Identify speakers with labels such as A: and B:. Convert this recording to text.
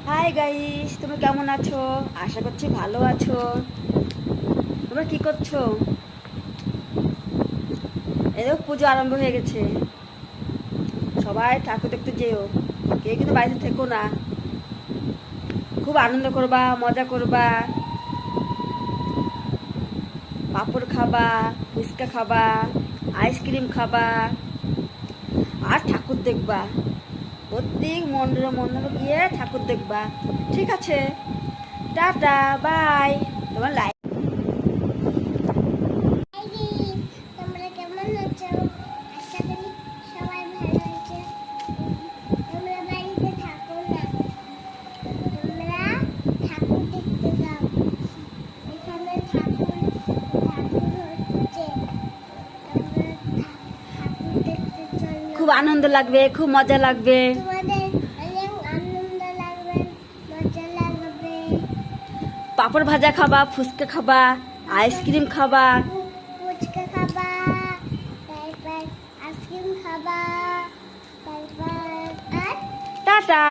A: Hi guys, তুমি কেমন আছো? আশা করছি ভালো আছো। তোমরা কি করছো? এই দেখো, পুজো আরম্ভ হয়ে গেছে। সবাই ঠাকুর দেখতে যেও, কেউ কিন্তু বাড়িতে থেকো না। খুব আনন্দ করবা, মজা করবা, পাঁপড় খাবা, ফুচকা খাবা, আইসক্রিম খাবা, আর ঠাকুর দেখবা। প্রত্যেক মন্দিরে মন্দিরে গিয়ে ঠাকুর দেখবা। ঠিক আছে, টাটা, বাই। তোমার লাইফ।
B: তোমরা কেমন আছো? আশা করি সবাই ভালো আছে। তোমরা বাড়িতে থাকো না, তোমরা ঠাকুর দেখতে যাও। এখানে ঠাকুর হচ্ছে, তোমরা ঠাকুর দেখতে চলো।
A: খুব আনন্দ লাগবে, খুব মজা লাগবে।
B: তোমাদের অনেক আনন্দ লাগবে, মজা লাগবে।
A: পাঁপড় ভাজা খাবা, ফুচকা খাবা, আইসক্রিম খাবা।
B: ফুচকা খাবা, তারপর আইসক্রিম খাবা, তারপর আর
A: টাটা।